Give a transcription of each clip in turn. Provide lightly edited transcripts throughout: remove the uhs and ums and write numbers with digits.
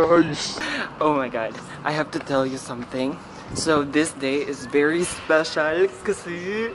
guys! Oh my god, I have to tell you something. So this day is very special kasi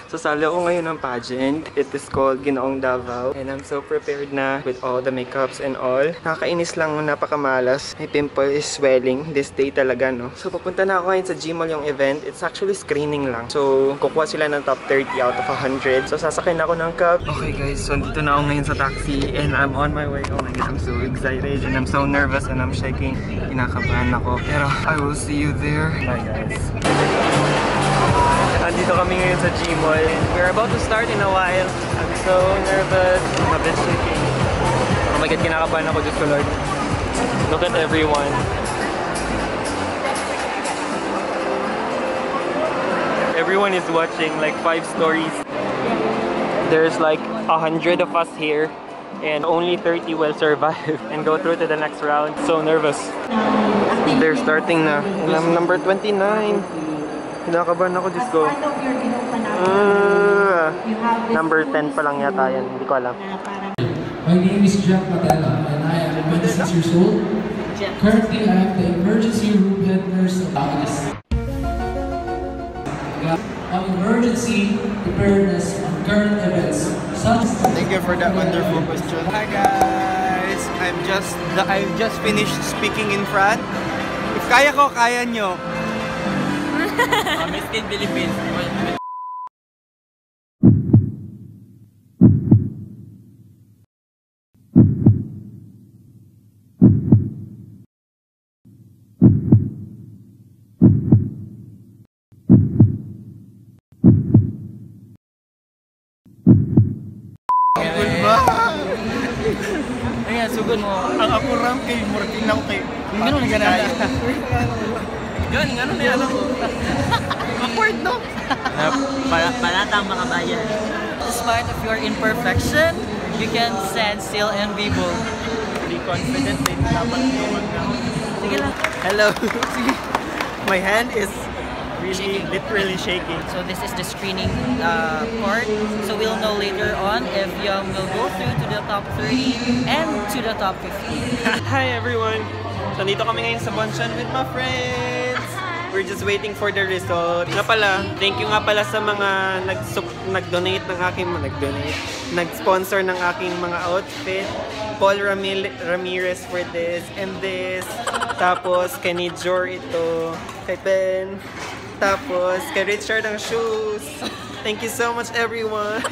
sasali ako ngayon ng pageant. It is called Ginoong Davao. And I'm so prepared na with all the makeups and all. Nakakainis lang, napakamalas. My pimple is swelling this day talaga, no? So papunta na ako ngayon sa Gmall yung event. It's actually screening lang. So kukuha sila ng top 30 out of 100. So sasakyan ako ng cab. Okay guys, so dito na ako ngayon sa taxi and I'm on my way. Oh my god, I'm so excited and I'm so nervous and I'm shaking. Kinakabahan ako. Pero I will see you there. Bye guys. Andito kami ngayon sa Gmall. We're about to start in a while. I'm so nervous. I'm a bit shaking. Oh my god, kinakabahan ako. Diyos ko Lord. Look at everyone. Everyone is watching like 5 stories. There's like 100 of us here. And only 30 will survive and go through to the next round. So nervous. They're starting na. And I'm number 29. Kinakabahan ako, Diyos ko. Number 10 pa lang yata yan. Hindi ko alam. My name is Jack Patella and I am 26 years old. Currently, I am the emergency room head nurse of August. On emergency preparedness on current events. Thank you for that wonderful question. Hi guys! I'm just finished speaking in front. If kaya ko, kaya nyo. Miss Teen Philippines. Ayan, sugod mo. Ang ako ram kay Morting na kay... Ganun na ganun. Ganun na yan. Awkward, no? Palatang mga bayan. Despite of your imperfection, you can stand still and be bold. Be confident din. Dapat naman na. Sige lang. Hello. My hand is really literally shaking. So this is the screening part. So we'll know later on if Young will go through to the top 30 and to the top 50. Hi everyone! So dito kami ngayon sa Bonshan with my friends. We're just waiting for the result. Nga pala, thank you nga pala sa mga nag-donate ng aking nag-sponsor ng aking mga outfit. Paul Ramirez for this and this. Tapos kay Nijor ito. Kay Ben. Tapos kay Richard ang shoes. Thank you so much everyone.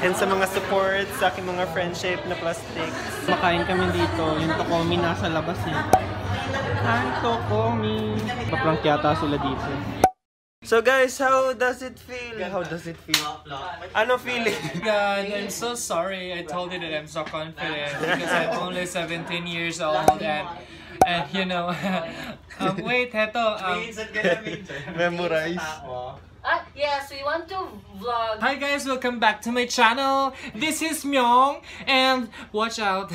And sa mga support sa aking mga friendship na plastic. Makain kami dito. Yung Tokomi nasa labas eh. Hi Tokomi. Paprank yata sila dito. So guys, how does it feel? How does it feel? Ano feeling? God, I'm so sorry. I told you that I'm so confident because I'm only 17 years old and you know, wait, heto. Memorize. Yes, we want to vlog. Hi guys, welcome back to my channel. This is Myong and watch out.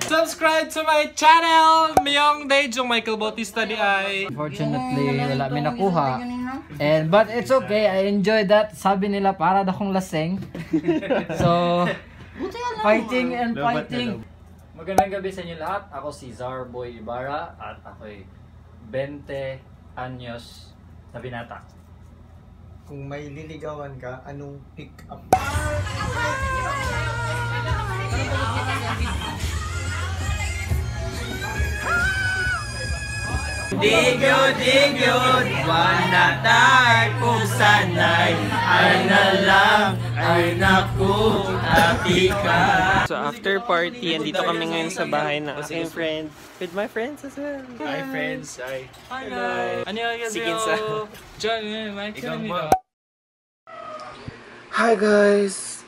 Subscribe to my channel, Myong Daejong Michael Bautista di ay. Unfortunately, wala may nakuha. But it's okay, I enjoyed that. Sabi nila para daw akong laseng. So, fighting and fighting. Magandang gabi sa inyo lahat. Ako si Zarboy Ibarra at ako'y 20 anyos na binata. Kung may liligawan ka, anong pick up? Digyo, buwan na tayo kung sanay ay na lang, ay naku, happy ka. So after party, andito kami ngayon sa bahay na aking friend. With my friends as well. Hi friends! Hi! Hi guys. Sige sa. John, Mike, Hi guys!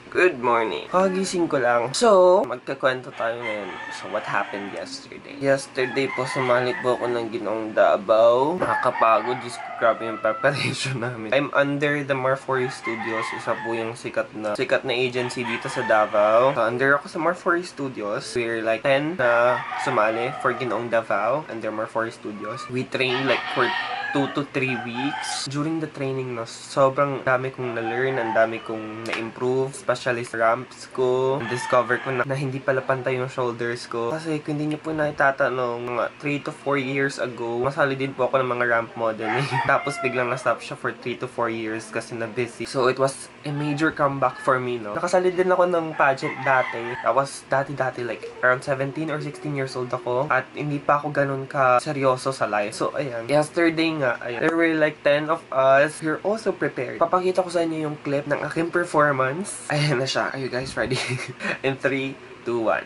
Good morning. Kagising ko lang. So, magkakwento tayo ngayon. So, what happened yesterday? Yesterday po, sumali po ako ng Ginoong Davao. Nakakapagod. Diyos ko, grabe yung preparation namin. I'm under the Marfori Studios. Isa po yung sikat na agency dito sa Davao. So, under ako sa Marfori Studios. We're like 10 na sumali for Ginoong Davao under Marfori Studios. We trained like for 2 to 3 weeks. During the training, no, sobrang dami kong na-learn, ang dami kong na-improve, especially sa ramps ko. Discover ko na hindi pala pantay yung shoulders ko. Kasi kung hindi niyo po naitatanong, mga 3 to 4 years ago, masali din po ako ng mga ramp modeling. Tapos biglang na-stop siya for 3 to 4 years kasi na-busy. So it was a major comeback for me, no. Nakasali din ako ng pageant dati. I was dati like around 17 or 16 years old ako. At hindi pa ako ganun ka seryoso sa life. So ayan, yesterday nga, ayan, there were like 10 of us. We're also prepared. Papakita ko sa inyo yung clip ng aking performance. Ayan na siya. Are you guys ready? In 3, 2, 1.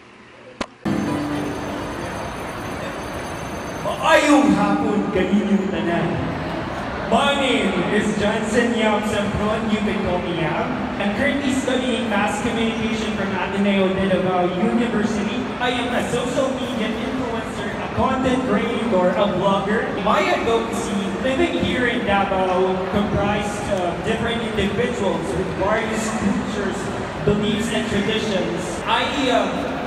Maayong hapon kaninyong tanan. My name is Johnson Yam Sempron. You can call me Yam. I'm currently studying mass communication from Ateneo de Davao University. I am a social media influencer, a content creator, a blogger. My advocacy living here in Davao comprised of different individuals with various cultures, beliefs, and traditions. I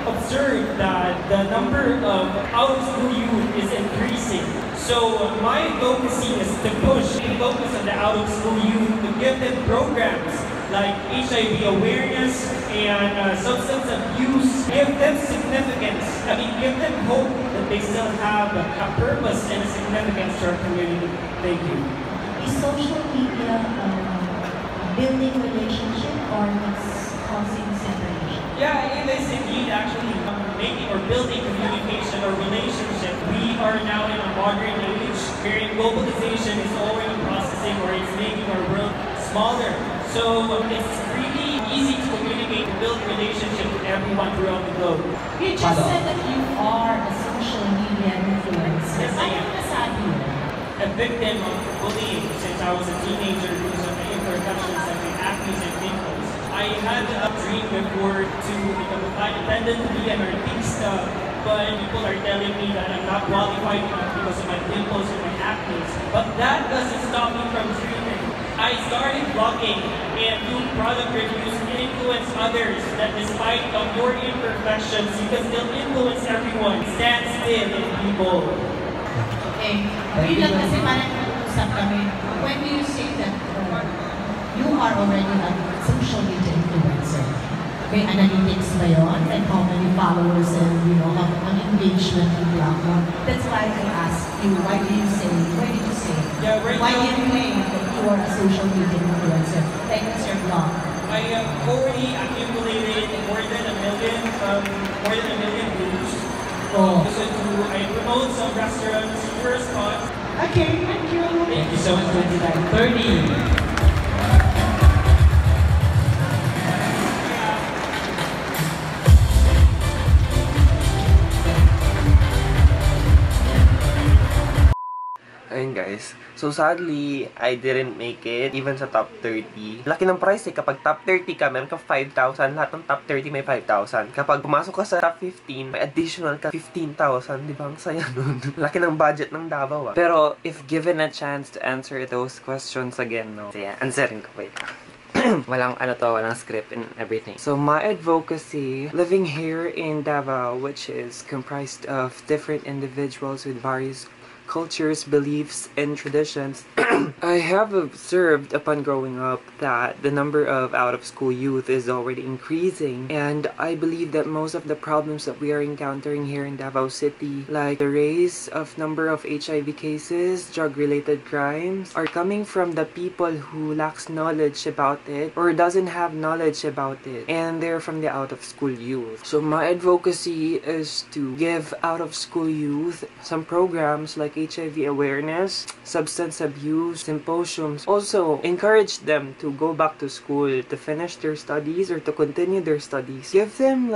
observed that the number of out-of-school youth is increasing. So my advocacy is to push the focus of the out-of-school youth to give them programs like HIV awareness and substance abuse. Give them significance. Give them hope that they still have a purpose and a significance to our community. Thank you. Is social media building relationship or is causing separation? Yeah, it is indeed actually making or building communication or relationship. We are now in a modern age wherein globalization is already processing or it's making our world smaller. So it's really easy to communicate and build relationships with everyone throughout the globe. You just said that you are a social media influencer. Yes, I am. A victim of bullying since I was a teenager because of my imperfections and my acne and pimples. I had a dream before to become a flight attendant, to be an artista, but people are telling me that I'm not qualified enough because of my pimples and my acne. But that doesn't stop me from dreaming. I started blogging and doing product reviews and influence others that despite of your imperfections, you can still influence everyone. Stand still in people. Okay. Yun lang kasi parang nag-usap kami. When do you say that you are already a social media influencer? May analytics ba yun? And how many followers and, ang engagement yung blog mo? That's why I asked you, why did you say? Yeah, right why now, do you claim that you are a social media influencer? Like, what's your blog? I have already accumulated more than a million views. Oh. I promote some restaurants, first spots. Okay, thank you. Thank you so much, 2930. Ayun guys, so sadly, I didn't make it even sa top 30. Laki ng price kapag top 30 ka, meron ka 5,000, lahat ng top 30 may 5,000. Kapag pumasok ka sa top 15, may additional ka 15,000, di ba? Ang saya nun. Laki ng budget ng Davao. Pero if given a chance to answer those questions again, no? So yeah, answerin ko. Wait. walang script and everything. So my advocacy, living here in Davao, which is comprised of different individuals with various cultures, beliefs, and traditions, I have observed upon growing up that the number of out-of-school youth is already increasing, and I believe that most of the problems that we are encountering here in Davao City, like the rise of number of HIV cases, drug-related crimes, are coming from the people who lacks knowledge about it or doesn't have knowledge about it, and they're from the out-of-school youth. So my advocacy is to give out-of-school youth some programs like HIV awareness, substance abuse, symposiums. Also, encourage them to go back to school, to finish their studies or to continue their studies. Give them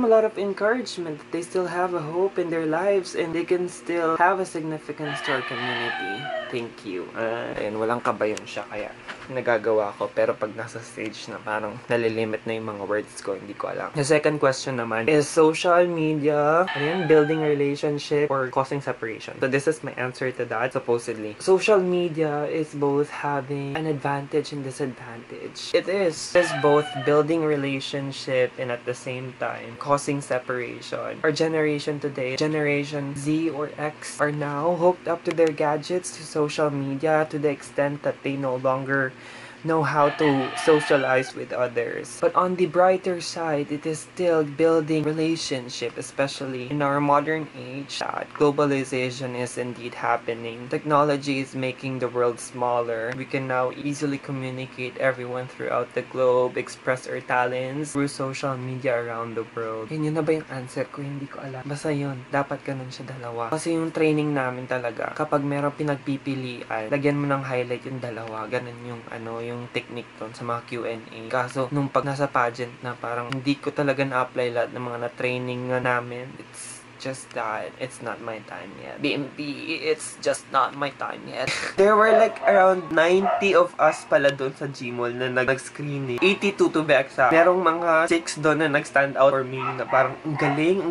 a lot of encouragement that they still have a hope in their lives and they can still have a significance to our community. Thank you. Ayun, walang kabayon siya kaya nagagawa ko, pero pag nasa stage na parang nalilimit na yung mga words ko, hindi ko alam. The second question naman is social media, building a relationship or causing separation? So this is my answer to that, supposedly. Social media is both having an advantage and disadvantage. It is both building relationship and at the same time causing separation. Our generation today, Generation Z or X, are now hooked up to their gadgets, to social media to the extent that they no longer know how to socialize with others. But on the brighter side, it is still building relationship, especially in our modern age, that globalization is indeed happening. Technology is making the world smaller. We can now easily communicate everyone throughout the globe, express our talents through social media around the world. Yun na ba yung answer ko? Hindi ko alam. Basta yun, dapat ganun siya dalawa. Kasi yung training namin talaga, kapag merong pinagpipilian, lagyan mo ng highlight yung dalawa. Ganun yung yung technique doon sa mga Q&A. Kaso, nung pag nasa pageant na, parang hindi ko talaga na-apply lahat ng mga na-training namin. It's just that it's not my time yet. BMP, it's just not my time yet. There were like around 90 of us pala doon sa Gmall na nag-screening. 82 to be exact. Merong mga 6 doon na nag-stand out for me na parang ang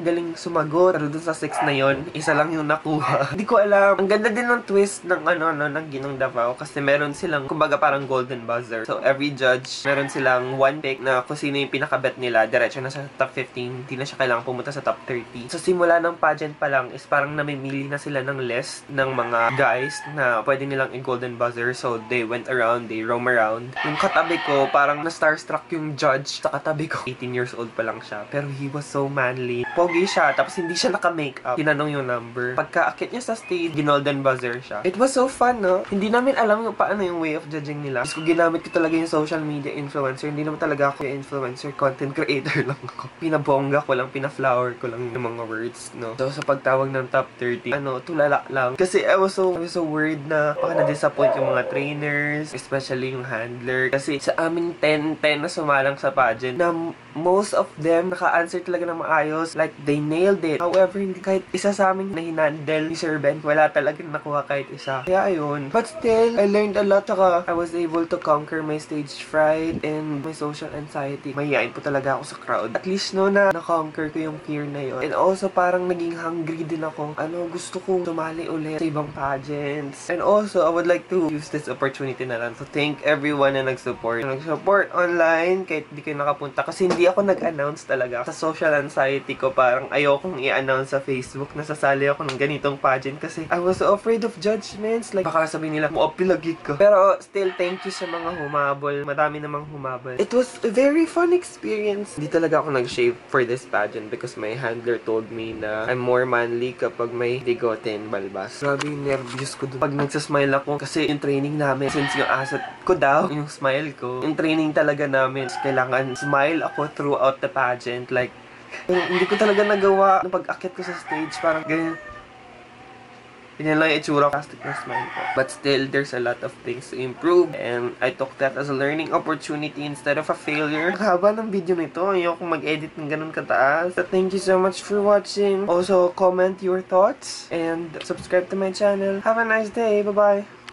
galing sumagot. Pero doon sa 6 na yon, isa lang yung nakuha. Hindi ko alam. Ang ganda din ng twist ng ng Ginong Davao kasi meron silang kumbaga parang golden buzzer. So every judge, meron silang one pick na kung sino yung pinakabet nila, diretso na sa top 15. Hindi na siya kailangang pumunta sa top 30. So simula ng pageant pa lang is parang namimili na sila ng list ng mga guys na pwede nilang i-golden buzzer. So they went around, they roam around. Yung katabi ko, parang na-starstruck yung judge sa katabi ko. 18 years old pa lang siya. Pero he was so manly. Pogi siya, tapos hindi siya naka-makeup. Tinanong yung number. Pagka-akit niya sa stage, ginolden buzzer siya. It was so fun, no? Hindi namin alam yung paano yung way of judging nila. Kasi ginamit ko talaga yung social media influencer. Hindi naman talaga ako yung influencer. Content creator lang ako. Pinabongga ko lang, pina-flower ko lang yung mga words, no? So, sa pagtawag ng top 30, tulala lang. Kasi I was so worried na baka na-disappoint yung mga trainers, especially yung handler. Kasi sa aming 10 na sumalang sa pageant, na most of them naka-answer talaga ng maayos. Like, they nailed it. However, hindi kahit isa sa amin na hinandle ni Sir Ben, wala talaga nakuha kahit isa. Kaya ayun. But still, I learned a lot. Saka, I was able to conquer my stage fright and my social anxiety. Mahihain po talaga ako sa crowd. At least, no, na-conquer ko yung fear na yun. And also, parang naging hungry din ako. Gusto ko sumali ulit sa ibang pageants. And also, I would like to use this opportunity na lang to thank everyone na nag-support. Nag-support online kahit di kayo nakapunta. Kasi hindi ako nag-announce talaga. Sa social anxiety ko, parang ayokong i-announce sa Facebook na sasali ako ng ganitong pageant kasi I was so afraid of judgments. Like, baka sabihin nila, pilagig ko. Pero still, thank you sa mga humabol. Madami namang humabol. It was a very fun experience. Hindi talaga ako nag-shave for this pageant because my handler told me na I'm more manly kapag may bigote and balbas. Grabe yung nervous ko doon. Pag nagsasmile ako, kasi yung training namin, since yung asset ko daw, yung smile ko, yung training talaga namin, kailangan smile ako throughout the pageant. Like, hindi ko talaga nagawa ng pag-akit ko sa stage. Parang ganyan. Ganyan lang yung itsura. Plastic na smile ko. But still, there's a lot of things to improve. And I took that as a learning opportunity instead of a failure. Ang haba ng video nito. Ayoko mag-edit ng ganun kataas. So, thank you so much for watching. Also, comment your thoughts. And subscribe to my channel. Have a nice day. Bye-bye.